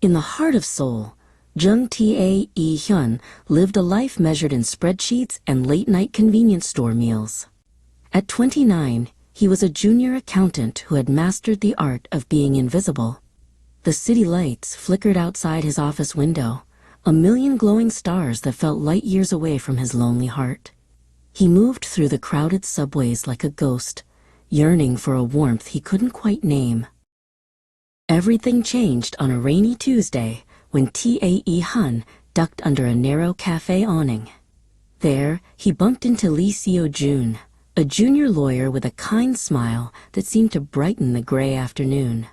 In the heart of Seoul, Jung Tae Hyun lived a life measured in spreadsheets and late-night convenience store meals. At 29, he was a junior accountant who had mastered the art of being invisible. The city lights flickered outside his office window, a million glowing stars that felt light years away from his lonely heart. He moved through the crowded subways like a ghost, yearning for a warmth he couldn't quite name. Everything changed on a rainy Tuesday when Tae Hyun ducked under a narrow cafe awning. There, he bumped into Lee Seo-jun, a junior lawyer with a kind smile that seemed to brighten the gray afternoon.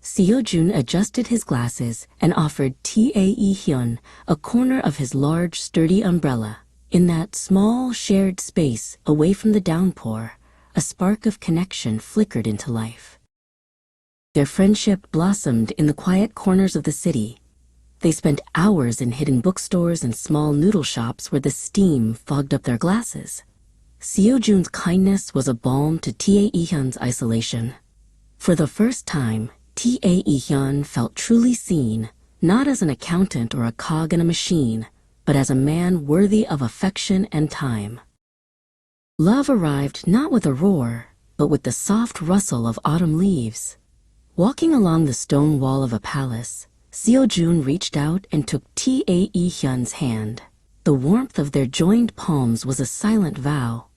Seo-jun adjusted his glasses and offered Tae Hyun a corner of his large, sturdy umbrella. In that small, shared space away from the downpour, a spark of connection flickered into life. Their friendship blossomed in the quiet corners of the city. They spent hours in hidden bookstores and small noodle shops where the steam fogged up their glasses. Seo-jun's kindness was a balm to Tae Hyun's isolation. For the first time, Tae Hyun felt truly seen, not as an accountant or a cog in a machine, but as a man worthy of affection and time. Love arrived not with a roar, but with the soft rustle of autumn leaves. Walking along the stone wall of a palace, Seo-jun reached out and took Tae Hyun's hand. The warmth of their joined palms was a silent vow.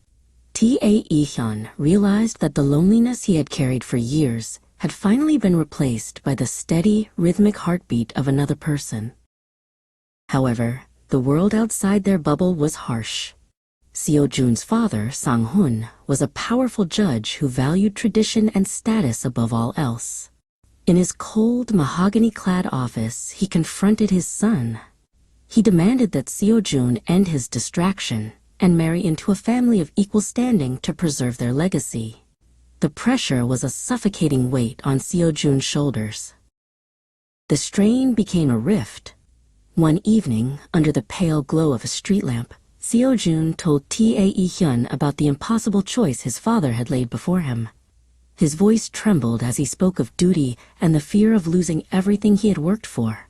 Tae Hyun realized that the loneliness he had carried for years had finally been replaced by the steady, rhythmic heartbeat of another person. However, the world outside their bubble was harsh. Seo-jun's father, Sang-hun, was a powerful judge who valued tradition and status above all else. In his cold, mahogany-clad office, he confronted his son. He demanded that Seo-jun end his distraction and marry into a family of equal standing to preserve their legacy. The pressure was a suffocating weight on Seo-jun's shoulders. The strain became a rift. One evening, under the pale glow of a street lamp, Seo-jun told Tae Hyun about the impossible choice his father had laid before him. His voice trembled as he spoke of duty and the fear of losing everything he had worked for.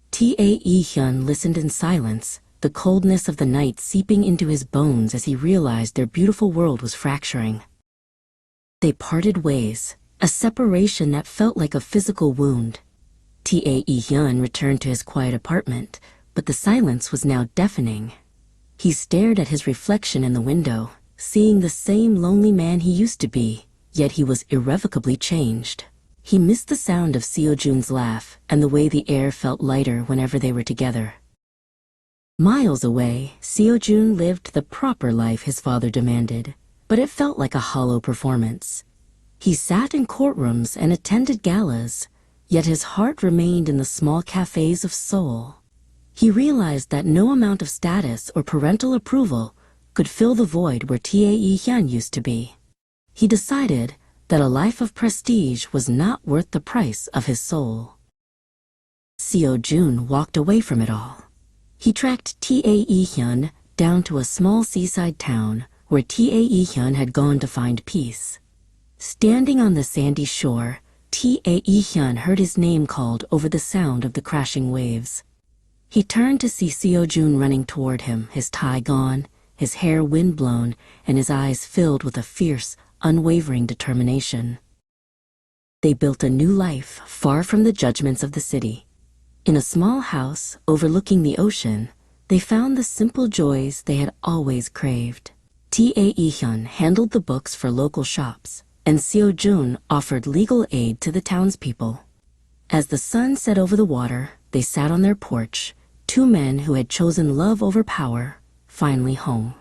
Tae Hyun listened in silence, the coldness of the night seeping into his bones as he realized their beautiful world was fracturing. They parted ways, a separation that felt like a physical wound. Tae Hyun returned to his quiet apartment, but the silence was now deafening. He stared at his reflection in the window, seeing the same lonely man he used to be, yet he was irrevocably changed. He missed the sound of Seo-jun's laugh and the way the air felt lighter whenever they were together. Miles away, Seo-jun lived the proper life his father demanded, but it felt like a hollow performance. He sat in courtrooms and attended galas, yet his heart remained in the small cafes of Seoul. He realized that no amount of status or parental approval could fill the void where Tae Hyun used to be. He decided that a life of prestige was not worth the price of his soul. Seo-jun walked away from it all. He tracked Tae Hyun down to a small seaside town where Tae Hyun had gone to find peace. Standing on the sandy shore, Tae Hyun heard his name called over the sound of the crashing waves. He turned to see Seo-jun running toward him, his tie gone, his hair wind-blown, and his eyes filled with a fierce, unwavering determination. They built a new life far from the judgments of the city. In a small house overlooking the ocean, they found the simple joys they had always craved. Tae Hyun handled the books for local shops, and Seo-jun offered legal aid to the townspeople. As the sun set over the water, they sat on their porch, two men who had chosen love over power, finally home.